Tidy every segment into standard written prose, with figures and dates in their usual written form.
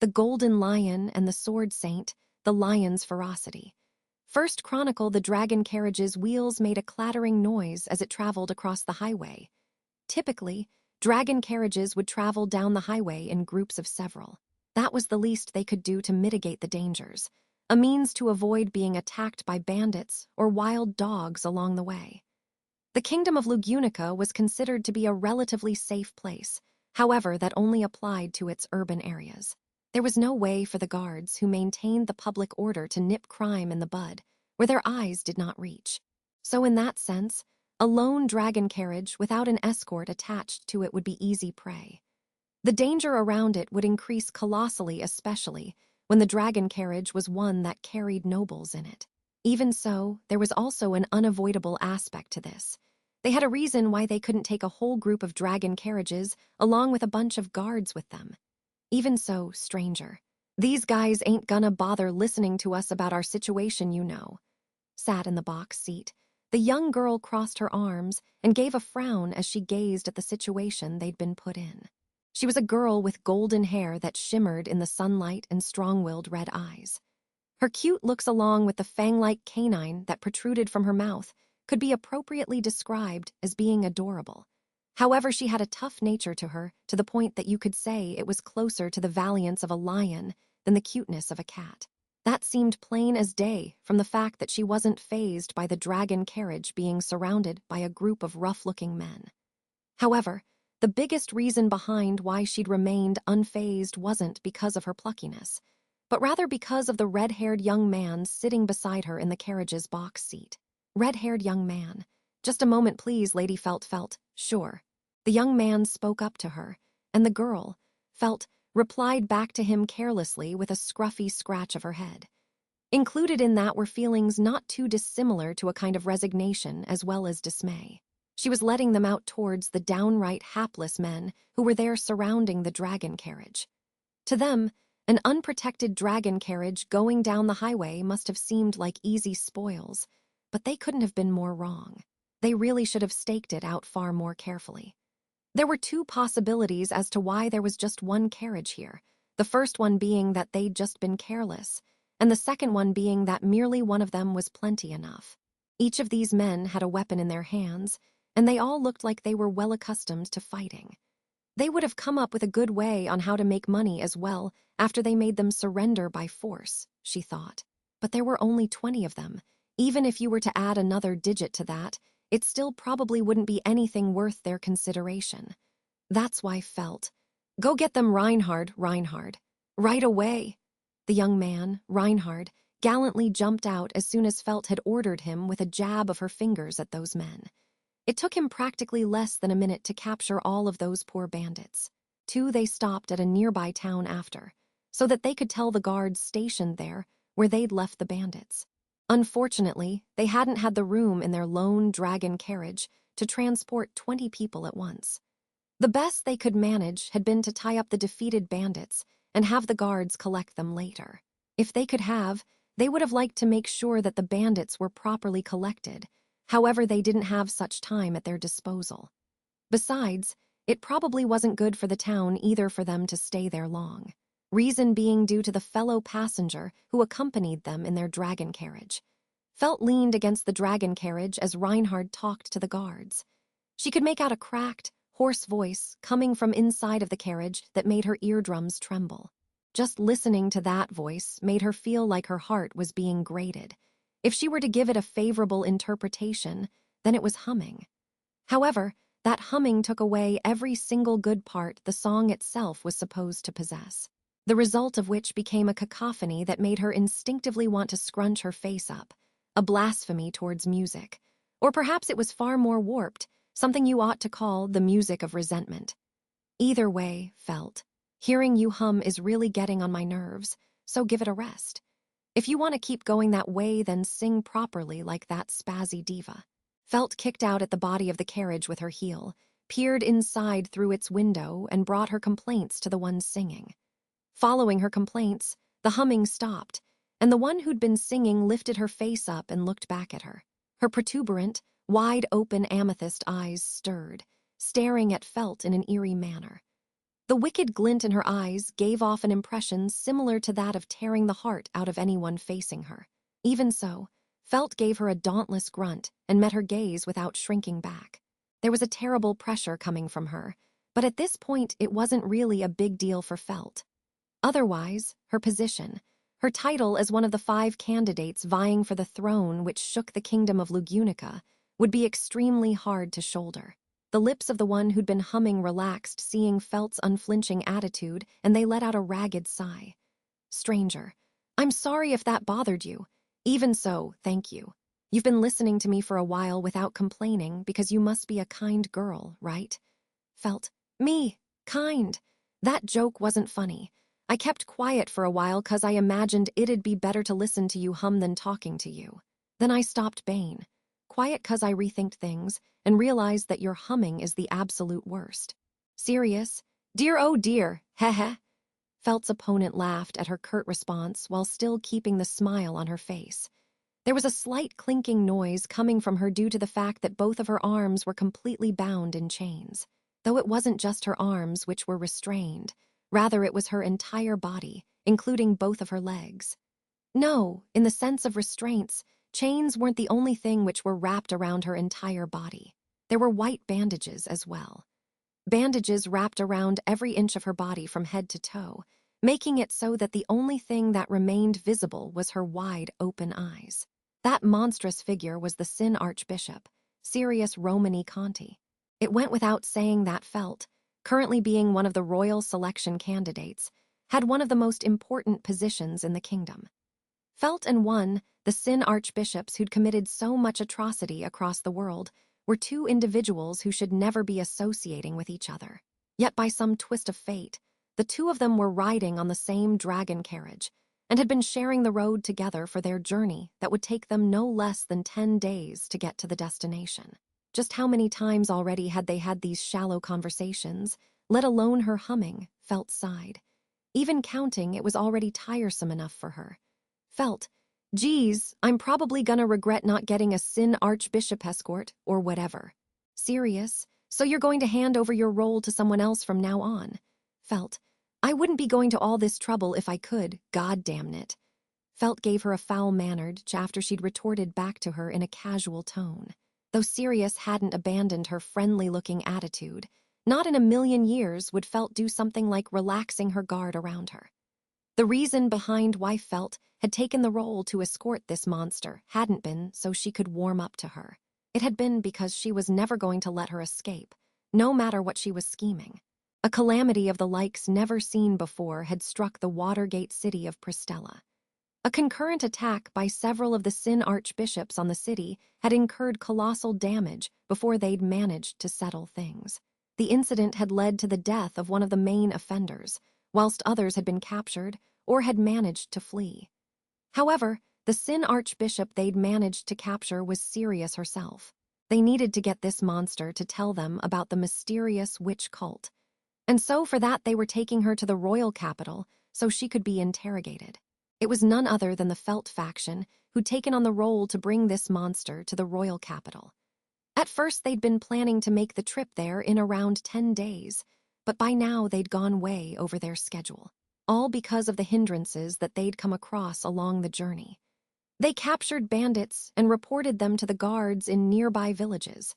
the golden lion and the sword saint, the lion's ferocity. First Chronicle, the dragon carriage's wheels made a clattering noise as it traveled across the highway. Typically, dragon carriages would travel down the highway in groups of several. That was the least they could do to mitigate the dangers, a means to avoid being attacked by bandits or wild dogs along the way. The kingdom of Lugunica was considered to be a relatively safe place, however, that only applied to its urban areas. There was no way for the guards who maintained the public order to nip crime in the bud, where their eyes did not reach. So in that sense, a lone dragon carriage without an escort attached to it would be easy prey. The danger around it would increase colossally, especially when the dragon carriage was one that carried nobles in it. Even so, there was also an unavoidable aspect to this. They had a reason why they couldn't take a whole group of dragon carriages along with a bunch of guards with them. Even so, stranger, these guys ain't gonna bother listening to us about our situation, you know. Sat in the box seat, the young girl crossed her arms and gave a frown as she gazed at the situation they'd been put in. She was a girl with golden hair that shimmered in the sunlight and strong-willed red eyes. Her cute looks, along with the fang-like canine that protruded from her mouth, could be appropriately described as being adorable. However, she had a tough nature to her, to the point that you could say it was closer to the valiance of a lion than the cuteness of a cat. That seemed plain as day from the fact that she wasn't fazed by the dragon carriage being surrounded by a group of rough-looking men. However, the biggest reason behind why she'd remained unfazed wasn't because of her pluckiness, but rather because of the red-haired young man sitting beside her in the carriage's box seat. Red-haired young man. "Just a moment, please, Lady Felt. Sure." The young man spoke up to her, and the girl, Felt, replied back to him carelessly with a scruffy scratch of her head. Included in that were feelings not too dissimilar to a kind of resignation as well as dismay. She was letting them out towards the downright hapless men who were there surrounding the dragon carriage. To them, an unprotected dragon carriage going down the highway must have seemed like easy spoils, but they couldn't have been more wrong. They really should have staked it out far more carefully. There were two possibilities as to why there was just one carriage here, the first one being that they'd just been careless, and the second one being that merely one of them was plenty enough. Each of these men had a weapon in their hands, and they all looked like they were well accustomed to fighting. They would have come up with a good way on how to make money as well after they made them surrender by force, she thought. But there were only 20 of them. Even if you were to add another digit to that, it still probably wouldn't be anything worth their consideration. That's why Felt, "Go get them, Reinhard. Right away." The young man, Reinhard, gallantly jumped out as soon as Felt had ordered him with a jab of her fingers at those men. It took him practically less than a minute to capture all of those poor bandits. They stopped at a nearby town after, so that they could tell the guards stationed there where they'd left the bandits. Unfortunately, they hadn't had the room in their lone dragon carriage to transport 20 people at once. The best they could manage had been to tie up the defeated bandits and have the guards collect them later. If they could have, they would have liked to make sure that the bandits were properly collected. However, they didn't have such time at their disposal. Besides, it probably wasn't good for the town either for them to stay there long. Reason being due to the fellow passenger who accompanied them in their dragon carriage. Felt leaned against the dragon carriage as Reinhard talked to the guards. She could make out a cracked, hoarse voice coming from inside of the carriage that made her eardrums tremble. Just listening to that voice made her feel like her heart was being grated. If she were to give it a favorable interpretation, then it was humming. However, that humming took away every single good part the song itself was supposed to possess, the result of which became a cacophony that made her instinctively want to scrunch her face up, a blasphemy towards music. Or perhaps it was far more warped, something you ought to call the music of resentment. Either way, Felt, hearing you hum is really getting on my nerves, so give it a rest. If you want to keep going that way, then sing properly like that spazzy diva. Felt kicked out at the body of the carriage with her heel, peered inside through its window, and brought her complaints to the one singing. Following her complaints, the humming stopped, and the one who'd been singing lifted her face up and looked back at her. Her protuberant, wide-open amethyst eyes stirred, staring at Felt in an eerie manner. The wicked glint in her eyes gave off an impression similar to that of tearing the heart out of anyone facing her. Even so, Felt gave her a dauntless grunt and met her gaze without shrinking back. There was a terrible pressure coming from her, but at this point it wasn't really a big deal for Felt. Otherwise, her position, her title as one of the 5 candidates vying for the throne which shook the kingdom of Lugunica, would be extremely hard to shoulder. The lips of the one who'd been humming relaxed, seeing Felt's unflinching attitude, and they let out a ragged sigh. "Stranger, I'm sorry if that bothered you. Even so, thank you. You've been listening to me for a while without complaining because you must be a kind girl, right?" Felt, "Me, kind. That joke wasn't funny. I kept quiet for a while 'cause I imagined it'd be better to listen to you hum than talking to you. Then I stopped baying. Quiet 'cause I rethinked things and realized that your humming is the absolute worst." "Serious? Dear oh dear, heh." Felt's opponent laughed at her curt response while still keeping the smile on her face. There was a slight clinking noise coming from her due to the fact that both of her arms were completely bound in chains. Though it wasn't just her arms which were restrained, rather it was her entire body, including both of her legs. No, in the sense of restraints, chains weren't the only thing which were wrapped around her entire body. There were white bandages as well. Bandages wrapped around every inch of her body from head to toe, making it so that the only thing that remained visible was her wide open eyes. That monstrous figure was the Sin Archbishop, Sirius Romani Conti. It went without saying that Felt, currently being one of the royal selection candidates, had one of the most important positions in the kingdom. Felt and one, the Sin Archbishops who'd committed so much atrocity across the world, were 2 individuals who should never be associating with each other. Yet by some twist of fate, the 2 of them were riding on the same dragon carriage and had been sharing the road together for their journey that would take them no less than 10 days to get to the destination. Just how many times already had they had these shallow conversations, let alone her humming, Felt sighed. Even counting, it was already tiresome enough for her. Felt, "Geez, I'm probably gonna regret not getting a Sin Archbishop escort or whatever." "Serious? So you're going to hand over your role to someone else from now on?" Felt, "I wouldn't be going to all this trouble if I could, god damn it." Felt gave her a foul-mannered after she'd retorted back to her in a casual tone. Though Sirius hadn't abandoned her friendly-looking attitude, not in a million years would Felt do something like relaxing her guard around her. The reason behind why Felt had taken the role to escort this monster hadn't been so she could warm up to her. It had been because she was never going to let her escape, no matter what she was scheming. A calamity of the likes never seen before had struck the Watergate city of Pristella. A concurrent attack by several of the Sin Archbishops on the city had incurred colossal damage before they'd managed to settle things. The incident had led to the death of one of the main offenders, whilst others had been captured or had managed to flee. However, the Sin Archbishop they'd managed to capture was Sirius herself. They needed to get this monster to tell them about the mysterious witch cult. And so for that they were taking her to the royal capital so she could be interrogated. It was none other than the Felt faction who'd taken on the role to bring this monster to the royal capital. At first they'd been planning to make the trip there in around 10 days, but by now they'd gone way over their schedule, all because of the hindrances that they'd come across along the journey. They captured bandits and reported them to the guards in nearby villages.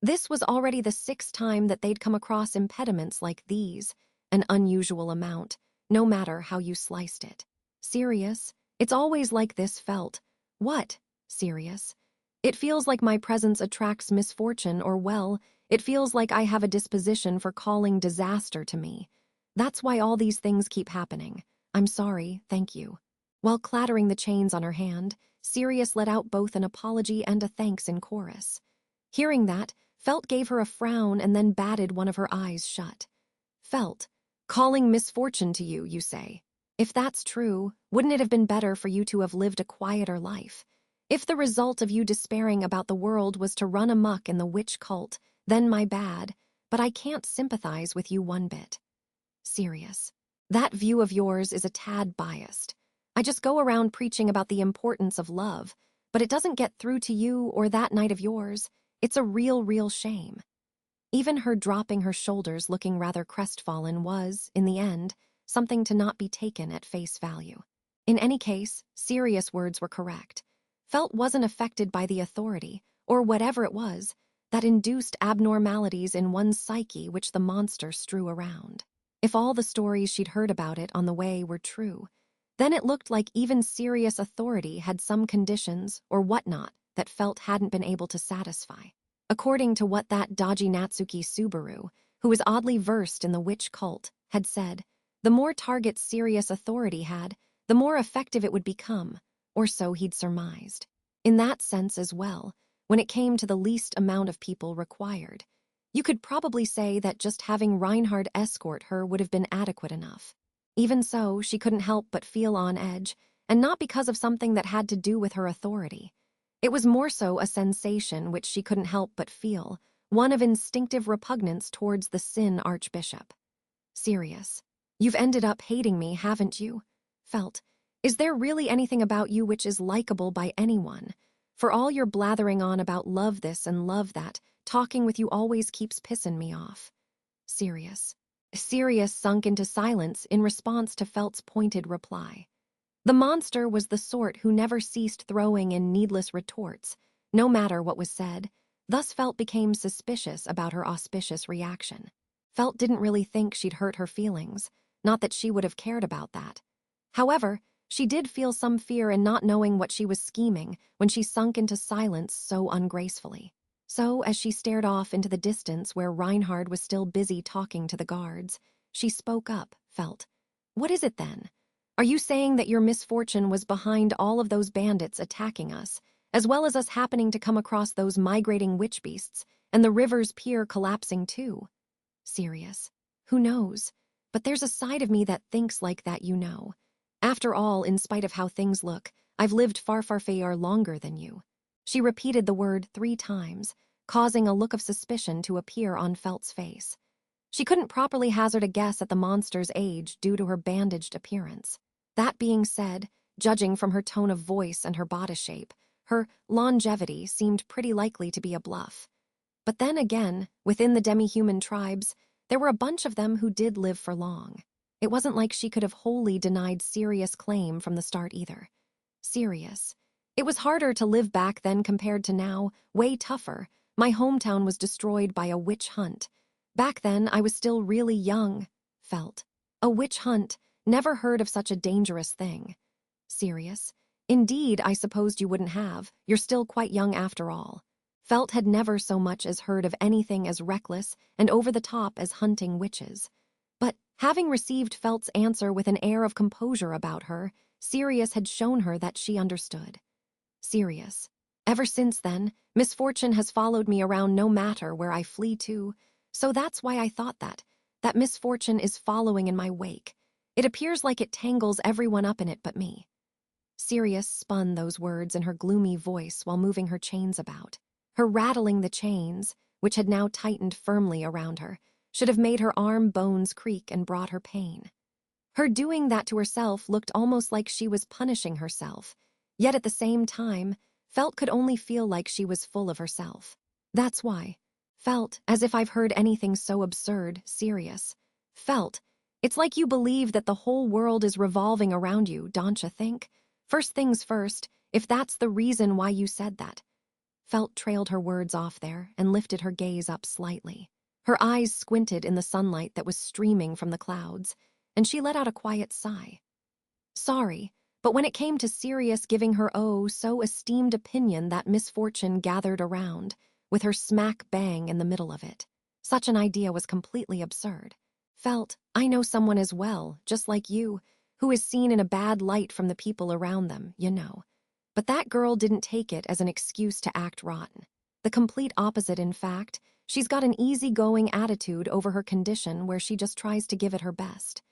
This was already the 6th time that they'd come across impediments like these, an unusual amount, no matter how you sliced it. Sirius, it's always like this Felt. What, Sirius? It feels like my presence attracts misfortune, or well, it feels like I have a disposition for calling disaster to me. That's why all these things keep happening. I'm sorry, thank you. While clattering the chains on her hand, Sirius let out both an apology and a thanks in chorus. Hearing that, Felt gave her a frown and then batted one of her eyes shut. Felt, calling misfortune to you, you say? If that's true, wouldn't it have been better for you to have lived a quieter life? If the result of you despairing about the world was to run amok in the witch cult, then my bad, but I can't sympathize with you one bit. Sirius, that view of yours is a tad biased. I just go around preaching about the importance of love, but it doesn't get through to you or that night of yours. It's a real shame. Even her dropping her shoulders looking rather crestfallen was, in the end, something to not be taken at face value. In any case, Sirius' words were correct. Felt wasn't affected by the authority, or whatever it was, that induced abnormalities in one's psyche which the monster strew around. If all the stories she'd heard about it on the way were true, then it looked like even Sirius' authority had some conditions or whatnot that Felt hadn't been able to satisfy. According to what that dodgy Natsuki Subaru, who was oddly versed in the witch cult, had said, the more targets Sirius' authority had, the more effective it would become, or so he'd surmised. In that sense as well, when it came to the least amount of people required, you could probably say that just having Reinhard escort her would have been adequate enough. Even so, she couldn't help but feel on edge, and not because of something that had to do with her authority. It was more so a sensation which she couldn't help but feel, one of instinctive repugnance towards the Sin Archbishop. Sirius, you've ended up hating me, haven't you? Felt, is there really anything about you which is likable by anyone? For all your blathering on about love this and love that, talking with you always keeps pissin' me off. Sirius. Sirius sunk into silence in response to Felt's pointed reply. The monster was the sort who never ceased throwing in needless retorts, no matter what was said. Thus Felt became suspicious about her auspicious reaction. Felt didn't really think she'd hurt her feelings, not that she would have cared about that. However, she did feel some fear in not knowing what she was scheming when she sunk into silence so ungracefully. So, as she stared off into the distance where Reinhard was still busy talking to the guards, she spoke up, Felt. What is it then? Are you saying that your misfortune was behind all of those bandits attacking us, as well as us happening to come across those migrating witch beasts, and the river's pier collapsing too? Sirius. Who knows? But there's a side of me that thinks like that, you know. After all, in spite of how things look, I've lived far longer than you. She repeated the word 3 times, causing a look of suspicion to appear on Felt's face. She couldn't properly hazard a guess at the monster's age due to her bandaged appearance. That being said, judging from her tone of voice and her bodice shape, her longevity seemed pretty likely to be a bluff. But then again, within the demi-human tribes, there were a bunch of them who did live for long. It wasn't like she could have wholly denied Sirius' claim from the start either. Sirius. It was harder to live back then compared to now, way tougher. My hometown was destroyed by a witch hunt. Back then, I was still really young. Felt. A witch hunt. Never heard of such a dangerous thing. Sirius. Indeed, I supposed you wouldn't have. You're still quite young after all. Felt had never so much as heard of anything as reckless and over the top as hunting witches. But, having received Felt's answer with an air of composure about her, Sirius had shown her that she understood. Sirius. Ever since then, misfortune has followed me around no matter where I flee to, so that's why I thought that misfortune is following in my wake. It appears like it tangles everyone up in it but me. Sirius spun those words in her gloomy voice while moving her chains about. Her rattling the chains, which had now tightened firmly around her, should have made her arm bones creak and brought her pain. Her doing that to herself looked almost like she was punishing herself, yet at the same time, Felt could only feel like she was full of herself. That's why. Felt, as if I've heard anything so absurd, Sirius. Felt, it's like you believe that the whole world is revolving around you, don't you think? First things first, if that's the reason why you said that. Felt trailed her words off there and lifted her gaze up slightly. Her eyes squinted in the sunlight that was streaming from the clouds, and she let out a quiet sigh. Sorry, but when it came to Sirius giving her so esteemed opinion that misfortune gathered around, with her smack bang in the middle of it, such an idea was completely absurd. Felt, I know someone as well, just like you, who is seen in a bad light from the people around them, you know. But that girl didn't take it as an excuse to act rotten. The complete opposite, in fact. She's got an easygoing attitude over her condition where she just tries to give it her best.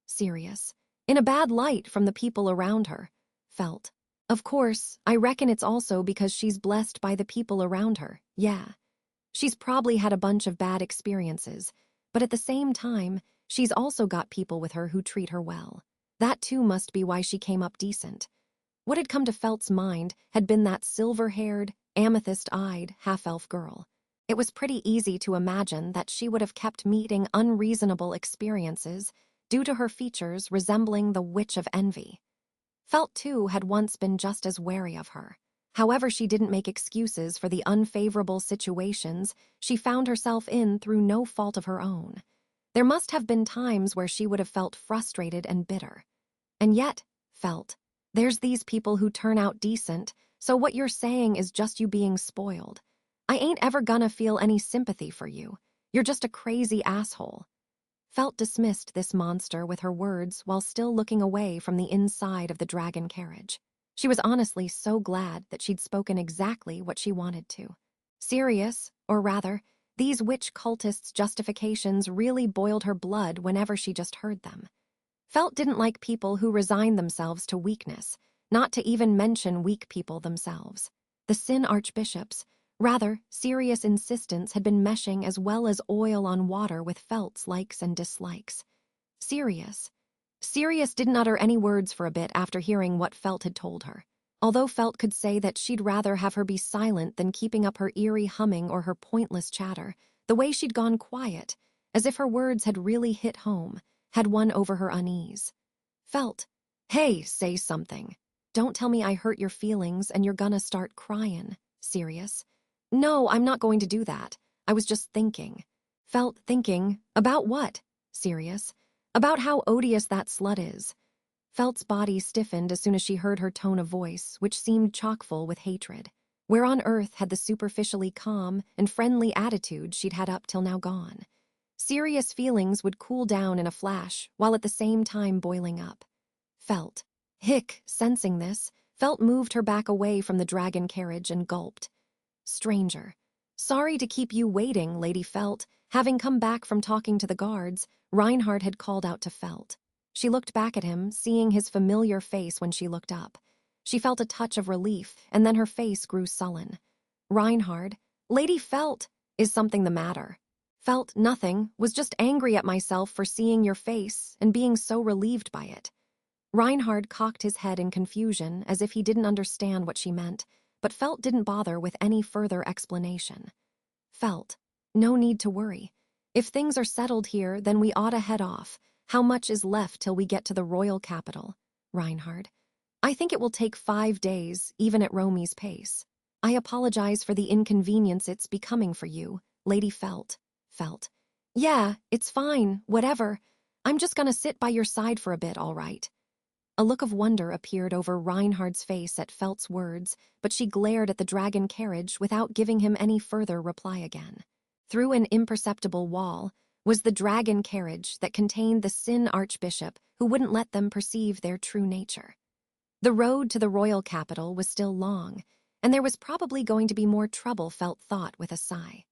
Sirius. In a bad light from the people around her. Felt. Of course, I reckon it's also because she's blessed by the people around her, yeah. She's probably had a bunch of bad experiences, but at the same time, she's also got people with her who treat her well. That too must be why she came up decent. What had come to Felt's mind had been that silver-haired, amethyst-eyed, half-elf girl. It was pretty easy to imagine that she would have kept meeting unreasonable experiences due to her features resembling the Witch of Envy. Felt, too, had once been just as wary of her. However, she didn't make excuses for the unfavorable situations she found herself in through no fault of her own. There must have been times where she would have felt frustrated and bitter. And yet, Felt, there's these people who turn out decent, so what you're saying is just you being spoiled. I ain't ever gonna feel any sympathy for you. You're just a crazy asshole. Felt dismissed this monster with her words while still looking away from the inside of the dragon carriage. She was honestly so glad that she'd spoken exactly what she wanted to. Serious, or rather, these witch cultists' justifications really boiled her blood whenever she just heard them. Felt didn't like people who resigned themselves to weakness, not to even mention weak people themselves. The Sin archbishops, rather, Sirius' insistence had been meshing as well as oil on water with Felt's likes and dislikes. Sirius didn't utter any words for a bit after hearing what Felt had told her. Although Felt could say that she'd rather have her be silent than keeping up her eerie humming or her pointless chatter, the way she'd gone quiet, as if her words had really hit home, had won over her unease. Felt, hey, say something. Don't tell me I hurt your feelings and you're gonna start crying. Sirius. No, I'm not going to do that. I was just thinking. Felt thinking, about what? Sirius. About how odious that slut is. Felt's body stiffened as soon as she heard her tone of voice, which seemed chock-full with hatred. Where on earth had the superficially calm and friendly attitude she'd had up till now gone? Serious feelings would cool down in a flash, while at the same time boiling up. Felt. Hick, sensing this, Felt moved her back away from the dragon carriage and gulped. Stranger. Sorry to keep you waiting, Lady Felt. Having come back from talking to the guards, Reinhard had called out to Felt. She looked back at him, seeing his familiar face when she looked up. She felt a touch of relief, and then her face grew sullen. Reinhard, Lady Felt, is something the matter? Felt nothing, was just angry at myself for seeing your face and being so relieved by it. Reinhard cocked his head in confusion as if he didn't understand what she meant, but Felt didn't bother with any further explanation. Felt, no need to worry. If things are settled here, then we ought to head off. How much is left till we get to the royal capital? Reinhard. I think it will take 5 days, even at Romy's pace. I apologize for the inconvenience it's becoming for you, Lady Felt. Felt. Yeah, it's fine, whatever. I'm just gonna sit by your side for a bit, all right. A look of wonder appeared over Reinhard's face at Felt's words, but she glared at the dragon carriage without giving him any further reply again. Through an imperceptible wall was the dragon carriage that contained the Sin archbishop who wouldn't let them perceive their true nature. The road to the royal capital was still long, and there was probably going to be more trouble, Felt thought with a sigh.